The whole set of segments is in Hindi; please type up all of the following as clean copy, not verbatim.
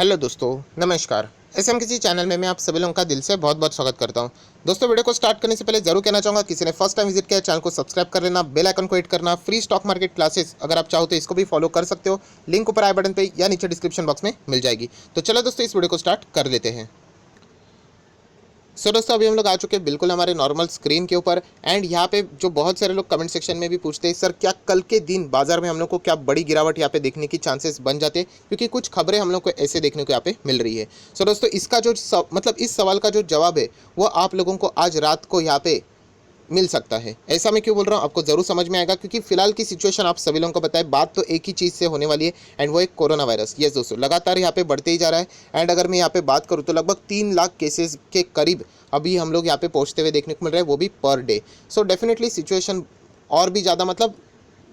हेलो दोस्तों, नमस्कार। एसएम चैनल में मैं आप सभी लोगों का दिल से बहुत बहुत स्वागत करता हूं। दोस्तों, वीडियो को स्टार्ट करने से पहले जरूर कहना चाहूँगा, किसी ने फर्स्ट टाइम विजिट किया चैनल को सब्सक्राइब कर लेना, बेल आइकन को हिट करना। फ्री स्टॉक मार्केट क्लासेस अगर आप चाहो तो इसको भी फॉलो कर सकते हो, लिंक ऊपर आई बटन पे या नीचे डिस्क्रिप्शन बॉक्स में मिल जाएगी। तो चलो दोस्तों, इस वीडियो को स्टार्ट कर लेते हैं। दोस्तों, अभी हम लोग आ चुके हैं बिल्कुल हमारे नॉर्मल स्क्रीन के ऊपर। एंड यहाँ पे जो बहुत सारे लोग कमेंट सेक्शन में भी पूछते हैं, सर क्या कल के दिन बाजार में हम लोग को क्या बड़ी गिरावट यहाँ पे देखने की चांसेस बन जाते हैं, क्योंकि कुछ खबरें हम लोग को ऐसे देखने को यहाँ पे मिल रही है। सो दोस्तों, इसका जो मतलब इस सवाल का जो जवाब है वो आप लोगों को आज रात को यहाँ पे मिल सकता है। ऐसा मैं क्यों बोल रहा हूँ, आपको जरूर समझ में आएगा, क्योंकि फिलहाल की सिचुएशन आप सभी लोगों को बताए, बात तो एक ही चीज़ से होने वाली है, एंड वो एक कोरोना वायरस। यस दोस्तों, लगातार यहाँ पे बढ़ते ही जा रहा है। एंड अगर मैं यहाँ पे बात करूँ तो लगभग 3 लाख केसेस के करीब अभी हम लोग यहाँ पे पहुँचते हुए देखने को मिल रहा है, वो भी per day. So definitely situation और भी ज़्यादा मतलब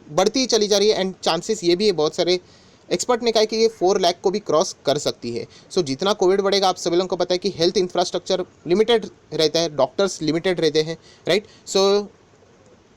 बढ़ती ही चली जा रही है। एंड चांसेस ये भी है, बहुत सारे एक्सपर्ट ने कहा है कि ये 4 लाख को भी क्रॉस कर सकती है। सो जितना कोविड बढ़ेगा, आप सभी लोगों को पता है कि हेल्थ इंफ्रास्ट्रक्चर लिमिटेड रहता है, डॉक्टर्स लिमिटेड रहते हैं, राइट। सो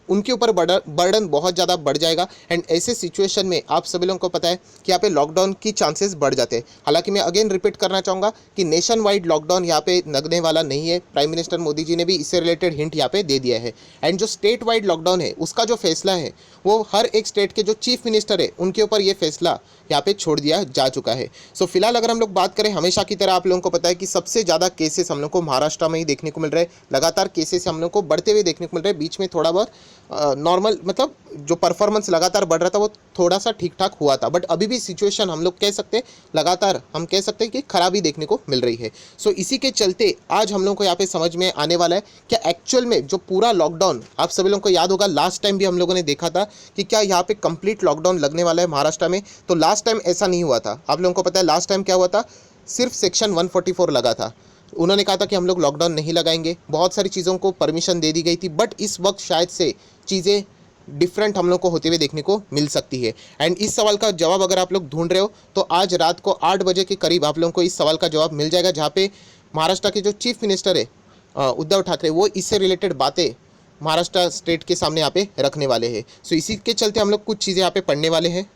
उनके ऊपर बर्डन बहुत ज़्यादा बढ़ जाएगा। एंड ऐसे सिचुएशन में आप सभी लोगों को पता है कि यहाँ पे लॉकडाउन की चांसेस बढ़ जाते हैं। हालांकि मैं अगेन रिपीट करना चाहूँगा कि नेशन वाइड लॉकडाउन यहाँ पे लगने वाला नहीं है। प्राइम मिनिस्टर मोदी जी ने भी इससे रिलेटेड हिंट यहाँ पे दे दिया है। एंड जो स्टेट वाइड लॉकडाउन है उसका जो फैसला है वो हर एक स्टेट के जो चीफ मिनिस्टर है उनके ऊपर ये फैसला यहाँ पे छोड़ दिया जा चुका है। सो फिलहाल अगर हम लोग बात करें, हमेशा की तरह आप लोगों को पता है कि सबसे ज़्यादा केसेस हम लोग को महाराष्ट्र में ही देखने को मिल रहे हैं। लगातार केसेस हम लोग को बढ़ते हुए देखने को मिल रहे हैं। बीच में थोड़ा बहुत नॉर्मल मतलब जो परफॉर्मेंस लगातार बढ़ रहा था वो थोड़ा सा ठीक ठाक हुआ था, बट अभी भी सिचुएशन हम लोग कह सकते हैं लगातार हम कह सकते हैं कि खराबी देखने को मिल रही है। सो इसी के चलते आज हम लोग को यहाँ पे समझ में आने वाला है क्या एक्चुअल में जो पूरा लॉकडाउन, आप सभी लोगों को याद होगा लास्ट टाइम भी हम लोगों ने देखा था कि क्या यहाँ पे कंप्लीट लॉकडाउन लगने वाला है महाराष्ट्र में। तो लास्ट टाइम ऐसा नहीं हुआ था। आप लोगों को पता है लास्ट टाइम क्या हुआ था, सिर्फ सेक्शन 144 लगा था। उन्होंने कहा था कि हम लोग लॉकडाउन नहीं लगाएंगे, बहुत सारी चीज़ों को परमिशन दे दी गई थी, बट इस वक्त शायद से चीज़ें डिफरेंट हम लोग को होते हुए देखने को मिल सकती है। एंड इस सवाल का जवाब अगर आप लोग ढूंढ रहे हो तो आज रात को 8 बजे के करीब आप लोगों को इस सवाल का जवाब मिल जाएगा, जहाँ पे महाराष्ट्र के जो चीफ मिनिस्टर है उद्धव ठाकरे, वो इससे रिलेटेड बातें महाराष्ट्र स्टेट के सामने यहाँ पे रखने वाले हैं। सो इसी के चलते हम लोग कुछ चीज़ें यहाँ पे पढ़ने वाले हैं,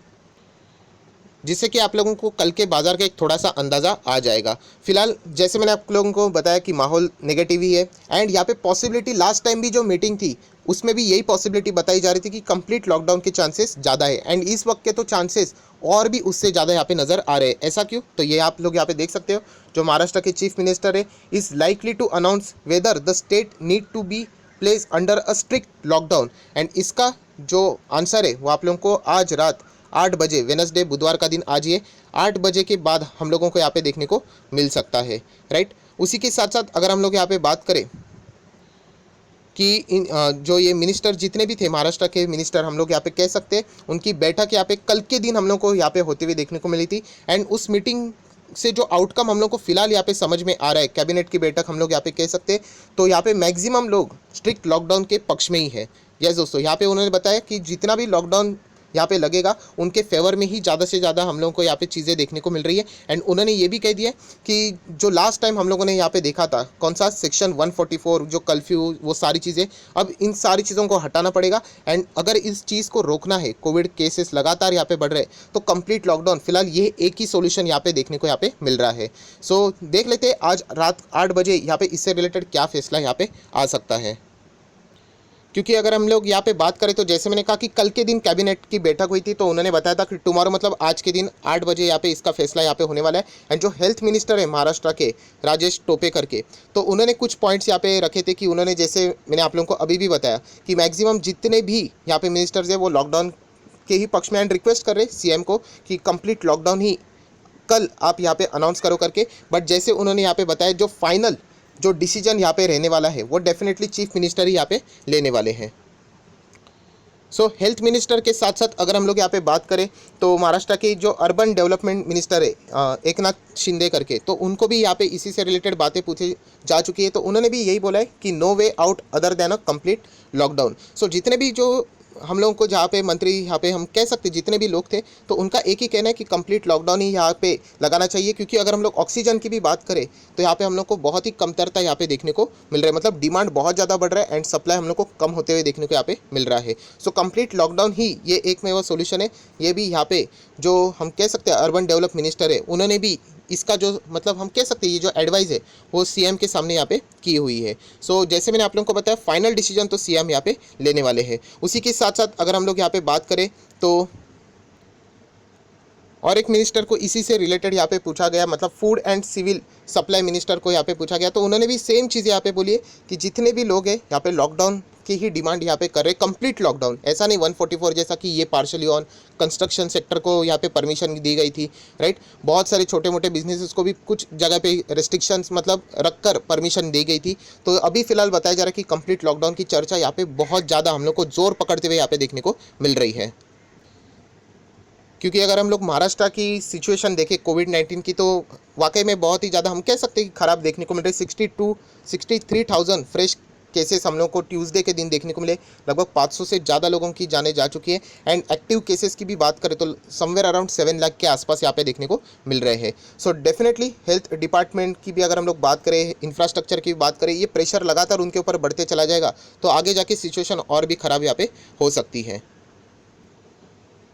जिससे कि आप लोगों को कल के बाजार का एक थोड़ा सा अंदाज़ा आ जाएगा। फिलहाल जैसे मैंने आप लोगों को बताया कि माहौल नेगेटिव ही है। एंड यहाँ पे पॉसिबिलिटी लास्ट टाइम भी जो मीटिंग थी उसमें भी यही पॉसिबिलिटी बताई जा रही थी कि कंप्लीट लॉकडाउन के चांसेस ज़्यादा है। एंड इस वक्त के तो चांसेस और भी उससे ज़्यादा यहाँ पे नज़र आ रहे हैं। ऐसा क्यों, तो ये आप लोग यहाँ पे देख सकते हो, जो महाराष्ट्र के चीफ मिनिस्टर है is likely to announce whether the state need to be place under a strict lockdown. And इसका जो आंसर है वो आप लोगों को आज रात 8 बजे, वेनसडे बुधवार का दिन आज ये 8 बजे के बाद हम लोगों को यहाँ पे देखने को मिल सकता है, राइट। उसी के साथ साथ अगर हम लोग यहाँ पे बात करें कि जो ये मिनिस्टर जितने भी थे महाराष्ट्र के मिनिस्टर, हम लोग यहाँ पे कह सकते हैं उनकी बैठक यहाँ पे कल के दिन हम लोग को यहाँ पे होते हुए देखने को मिली थी। एंड उस मीटिंग से जो आउटकम हम लोग को फिलहाल यहाँ पे समझ में आ रहा है, कैबिनेट की बैठक हम लोग यहाँ पे कह सकते हैं, तो यहाँ पे मैक्सिमम लोग स्ट्रिक्ट लॉकडाउन के पक्ष में ही है। यस दोस्तों, यहाँ पे उन्होंने बताया कि जितना भी लॉकडाउन यहाँ पे लगेगा उनके फेवर में ही ज़्यादा से ज़्यादा हम लोगों को यहाँ पे चीज़ें देखने को मिल रही है। एंड उन्होंने ये भी कह दिया कि जो लास्ट टाइम हम लोगों ने यहाँ पे देखा था, कौन सा सेक्शन 144, जो कर्फ्यू, वो सारी चीज़ें, अब इन सारी चीज़ों को हटाना पड़ेगा। एंड अगर इस चीज़ को रोकना है, कोविड केसेस लगातार यहाँ पे बढ़ रहे हैं, तो कंप्लीट लॉकडाउन, फिलहाल ये एक ही सोल्यूशन यहाँ पे देखने को यहाँ पे मिल रहा है। सो देख लेते हैं आज रात 8 बजे यहाँ पे इससे रिलेटेड क्या फैसला यहाँ पे आ सकता है। क्योंकि अगर हम लोग यहाँ पे बात करें तो जैसे मैंने कहा कि कल के दिन कैबिनेट की बैठक हुई थी, तो उन्होंने बताया था कि टुमारो मतलब आज के दिन 8 बजे यहाँ पे इसका फैसला यहाँ पे होने वाला है। एंड जो हेल्थ मिनिस्टर है महाराष्ट्र के, राजेश टोपे करके, तो उन्होंने कुछ पॉइंट्स यहाँ पे रखे थे कि उन्होंने, जैसे मैंने आप लोगों को अभी भी बताया कि मैक्सिमम जितने भी यहाँ पे मिनिस्टर्स हैं वो लॉकडाउन के ही पक्ष में, एंड रिक्वेस्ट कर रहे सीएम को कि कंप्लीट लॉकडाउन ही कल आप यहाँ पे अनाउंस करो करके। बट जैसे उन्होंने यहाँ पे बताया, जो फाइनल जो डिसीजन यहाँ पे रहने वाला है वो डेफिनेटली चीफ मिनिस्टर ही यहाँ पे लेने वाले हैं। सो हेल्थ मिनिस्टर के साथ साथ अगर हम लोग यहाँ पे बात करें तो महाराष्ट्र के जो अर्बन डेवलपमेंट मिनिस्टर है एकनाथ शिंदे करके, तो उनको भी यहाँ पे इसी से रिलेटेड बातें पूछी जा चुकी है। तो उन्होंने भी यही बोला है कि no way out other than a complete lockdown. So जितने भी जो हम लोगों को जहाँ पे मंत्री, यहाँ पे हम कह सकते जितने भी लोग थे, तो उनका एक ही कहना है कि कंप्लीट लॉकडाउन ही यहाँ पे लगाना चाहिए। क्योंकि अगर हम लोग ऑक्सीजन की भी बात करें तो यहाँ पे हम लोग को बहुत ही कमतरता यहाँ पे देखने को मिल रहा है, मतलब डिमांड बहुत ज़्यादा बढ़ रहा है एंड सप्लाई हम लोग को कम होते हुए देखने को यहाँ पे मिल रहा है। सो कंप्लीट लॉकडाउन ही ये एक में वो सोल्यूशन है। ये भी यहाँ पे जो हम कह सकते हैं अर्बन डेवलप मिनिस्टर है, उन्होंने भी इसका जो मतलब हम कह सकते हैं ये जो एडवाइस है वो सीएम के सामने यहाँ पे की हुई है। सो जैसे मैंने आप लोगों को बताया फाइनल डिसीजन तो सीएम यहाँ पे लेने वाले हैं। उसी के साथ साथ अगर हम लोग यहाँ पे बात करें तो और एक मिनिस्टर को इसी से रिलेटेड यहाँ पे पूछा गया, मतलब food and civil supply minister को यहाँ पे पूछा गया, तो उन्होंने भी सेम चीज़ यहाँ पे बोली है कि जितने भी लोग हैं यहाँ पे लॉकडाउन की ही डिमांड यहाँ पे कर रहे, कंप्लीट लॉकडाउन, ऐसा नहीं 144 जैसा कि ये पार्शली ऑन कंस्ट्रक्शन सेक्टर को यहाँ पे परमिशन दी गई थी, राइट। बहुत सारे छोटे मोटे बिजनेसेस को भी कुछ जगह पे रेस्ट्रिक्शंस मतलब रखकर परमिशन दी गई थी। तो अभी फिलहाल बताया जा रहा है कि कंप्लीट लॉकडाउन की चर्चा यहाँ पे बहुत ज़्यादा हम लोग को जोर पकड़ते हुए यहाँ पे देखने को मिल रही है। क्योंकि अगर हम लोग महाराष्ट्र की सिचुएशन देखें कोविड-19 की, तो वाकई में बहुत ही ज़्यादा हम कह सकते हैं कि ख़राब देखने को मिल रही है। 63,000 फ्रेश केसेस हम लोग को ट्यूसडे के दिन देखने को मिले। लगभग 500 से ज़्यादा लोगों की जानें जा चुकी है। एंड एक्टिव केसेस की भी बात करें तो समवेयर अराउंड 7 लाख के आसपास यहाँ पे देखने को मिल रहे हैं। सो डेफिनेटली हेल्थ डिपार्टमेंट की भी अगर हम लोग बात करें, इंफ्रास्ट्रक्चर की भी बात करें, ये प्रेशर लगातार उनके ऊपर बढ़ते चला जाएगा तो आगे जाके सिचुएशन और भी ख़राब यहाँ पे हो सकती है।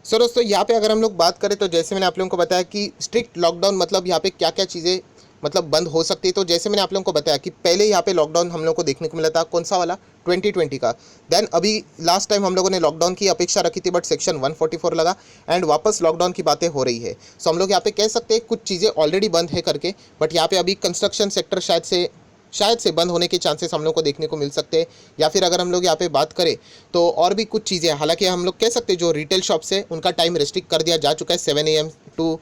सो दोस्तों यहाँ पे अगर हम लोग बात करें तो जैसे मैंने आप लोगों को बताया कि स्ट्रिक्ट लॉकडाउन मतलब यहाँ पे क्या क्या चीज़ें मतलब बंद हो सकती है। तो जैसे मैंने आप लोगों को बताया कि पहले यहाँ पे लॉकडाउन हम लोग को देखने को मिला था, कौन सा वाला, 2020 का। देन अभी लास्ट टाइम हम लोगों ने लॉकडाउन की अपेक्षा रखी थी बट सेक्शन 144 लगा एंड वापस लॉकडाउन की बातें हो रही है। सो हम लोग यहाँ पे कह सकते हैं कुछ चीज़ें ऑलरेडी बंद है करके, बट यहाँ पे अभी कंस्ट्रक्शन सेक्टर शायद से बंद होने के चांसेस हम लोग को देखने को मिल सकते हैं। या फिर अगर हम लोग यहाँ पे बात करें तो और भी कुछ चीज़ें, हालांकि हम लोग कह सकते हैं जो रिटेल शॉप्स है उनका टाइम रिस्ट्रिक्ट कर दिया जा चुका है, 7 AM टू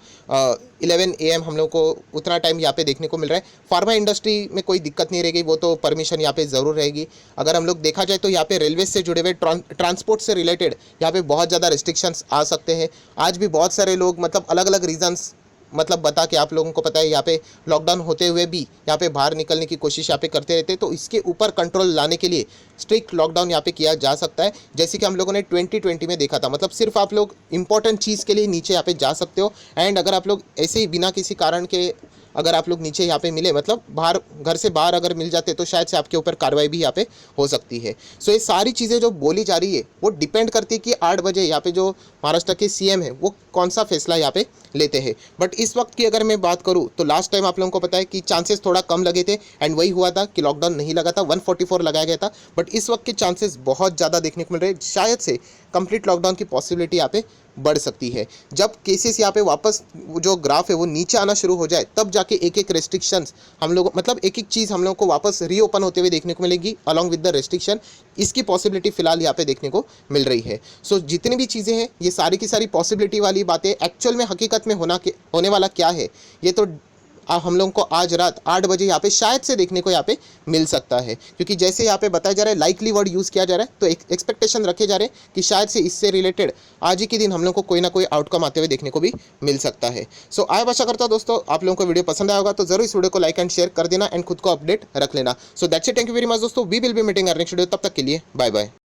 11 AM हम लोग को उतना टाइम यहाँ पे देखने को मिल रहा है। फार्मा इंडस्ट्री में कोई दिक्कत नहीं रहेगी, वो तो परमिशन यहाँ पे ज़रूर रहेगी। अगर हम लोग देखा जाए तो यहाँ पे रेलवे से जुड़े हुए ट्रांसपोर्ट से रिलेटेड यहाँ पे बहुत ज़्यादा रिस्ट्रिक्शंस आ सकते हैं। आज भी बहुत सारे लोग मतलब अलग अलग रीजंस मतलब बता के, आप लोगों को पता है यहाँ पे लॉकडाउन होते हुए भी यहाँ पे बाहर निकलने की कोशिश यहाँ पे करते रहते हैं। तो इसके ऊपर कंट्रोल लाने के लिए स्ट्रिक्ट लॉकडाउन यहाँ पे किया जा सकता है, जैसे कि हम लोगों ने 2020 में देखा था। मतलब सिर्फ आप लोग इंपॉर्टेंट चीज़ के लिए नीचे यहाँ पे जा सकते हो एंड अगर आप लोग ऐसे ही बिना किसी कारण के अगर आप लोग नीचे यहाँ पे मिले, मतलब बाहर घर से बाहर अगर मिल जाते तो शायद से आपके ऊपर कार्रवाई भी यहाँ पे हो सकती है। सो ये सारी चीज़ें जो बोली जा रही है वो डिपेंड करती है कि 8 बजे यहाँ पे जो महाराष्ट्र के सीएम है वो कौन सा फैसला यहाँ पे लेते हैं। बट इस वक्त की अगर मैं बात करूँ तो लास्ट टाइम आप लोगों को पता है कि चांसेस थोड़ा कम लगे थे एंड वही हुआ था कि लॉकडाउन नहीं लगा था, 144 लगाया गया था। बट इस वक्त के चांसेस बहुत ज़्यादा देखने को मिल रहे हैं, शायद से कंप्लीट लॉकडाउन की पॉसिबिलिटी यहाँ पे बढ़ सकती है। जब केसेस यहाँ पे वापस जो ग्राफ है वो नीचे आना शुरू हो जाए तब जाके एक एक रेस्ट्रिक्शंस हम लोग मतलब एक एक चीज़ हम लोग को वापस रीओपन होते हुए देखने को मिलेगी अलॉन्ग विद द रेस्ट्रिक्शन। इसकी पॉसिबिलिटी फिलहाल यहाँ पे देखने को मिल रही है। सो जितनी भी चीज़ें हैं ये सारी की सारी पॉसिबिलिटी वाली बातें एक्चुअल में हकीकत में होने वाला क्या है ये तो हम लोगों को आज रात 8 बजे यहाँ पे शायद से देखने को यहाँ पे मिल सकता है। क्योंकि जैसे यहाँ पे बताया जा रहा है लाइकली वर्ड यूज़ किया जा रहा है तो एक्सपेक्टेशन रखे जा रहे हैं कि शायद से इससे रिलेटेड आज ही के दिन हम लोग को कोई ना कोई आउटकम आते हुए देखने को भी मिल सकता है। सो आय आशा करता हूँ दोस्तों आप लोगों को वीडियो पसंद आया होगा, तो जरूर इस वीडियो को लाइक एंड शेयर कर देना एंड खुद को अपडेट रख लेना। So that's it, thank you very much दोस्तों, we will be meeting next video, तब तक के लिए बाय बाय।